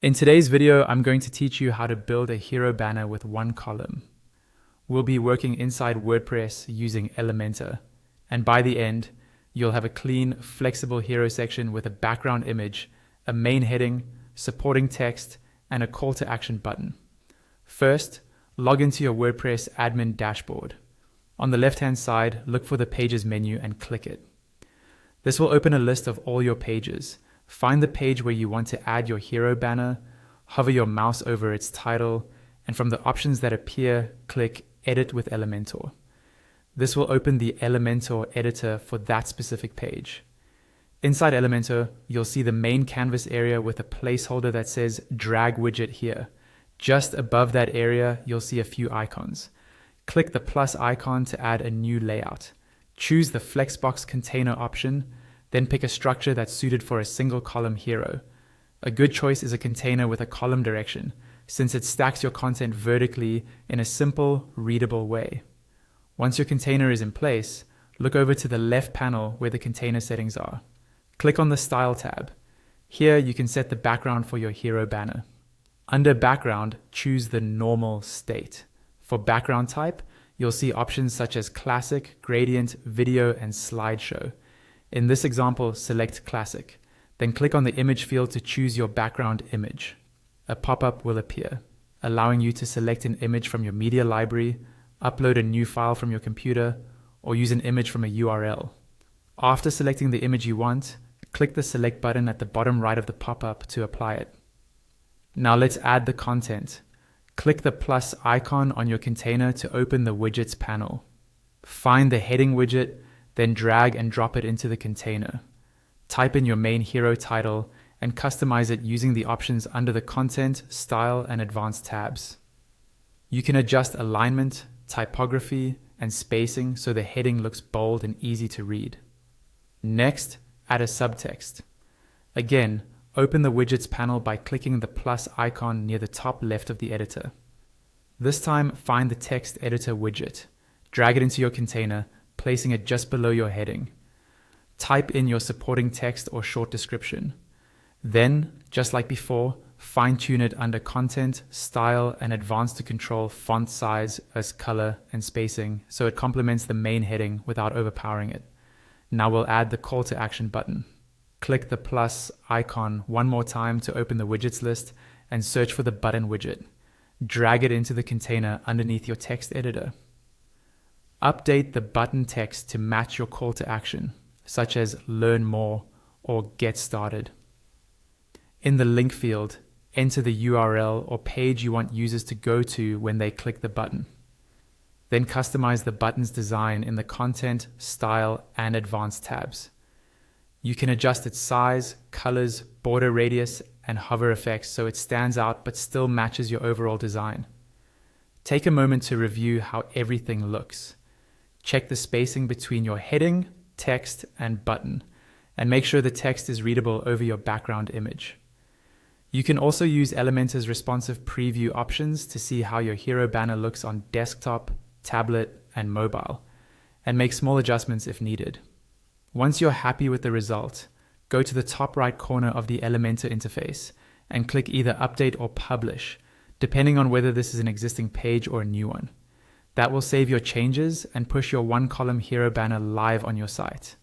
In today's video, I'm going to teach you how to build a hero banner with one column. We'll be working inside WordPress using Elementor, and by the end, you'll have a clean, flexible hero section with a background image, a main heading, supporting text, and a call to action button. First, log into your WordPress admin dashboard. On the left-hand side, look for the Pages menu and click it. This will open a list of all your pages. Find the page where you want to add your hero banner, hover your mouse over its title, and from the options that appear, click Edit with Elementor. This will open the Elementor editor for that specific page. Inside Elementor, you'll see the main canvas area with a placeholder that says Drag Widget here. Just above that area, you'll see a few icons. Click the plus icon to add a new layout. Choose the Flexbox container option, then pick a structure that's suited for a single column hero. A good choice is a container with a column direction, since it stacks your content vertically in a simple, readable way. Once your container is in place, look over to the left panel where the container settings are. Click on the Style tab. Here you can set the background for your hero banner. Under Background, choose the normal state. For background type, you'll see options such as Classic, Gradient, Video, and Slideshow. In this example, select Classic. Then click on the image field to choose your background image. A pop-up will appear, allowing you to select an image from your media library, upload a new file from your computer, or use an image from a URL. After selecting the image you want, click the Select button at the bottom right of the pop-up to apply it. Now let's add the content. Click the plus icon on your container to open the Widgets panel. Find the heading widget, then drag and drop it into the container. Type in your main hero title and customize it using the options under the Content, Style, and Advanced tabs. You can adjust alignment, typography, and spacing so the heading looks bold and easy to read. Next, add a subtext. Again, open the Widgets panel by clicking the plus icon near the top left of the editor. This time, find the Text Editor widget. Drag it into your container, placing it just below your heading. Type in your supporting text or short description. Then, just like before, fine-tune it under Content, Style, and Advanced to control font size as color and spacing so it complements the main heading without overpowering it. Now we'll add the call to action button. Click the plus icon one more time to open the widgets list and search for the button widget. Drag it into the container underneath your text editor. Update the button text to match your call to action, such as Learn More or Get Started. In the link field, enter the URL or page you want users to go to when they click the button. Then customize the button's design in the Content, Style, and Advanced tabs. You can adjust its size, colors, border radius, and hover effects so it stands out but still matches your overall design. Take a moment to review how everything looks. Check the spacing between your heading, text, and button, and make sure the text is readable over your background image. You can also use Elementor's responsive preview options to see how your hero banner looks on desktop, tablet, and mobile, and make small adjustments if needed. Once you're happy with the result, go to the top right corner of the Elementor interface and click either Update or Publish, depending on whether this is an existing page or a new one. That will save your changes and push your one-column hero banner live on your site.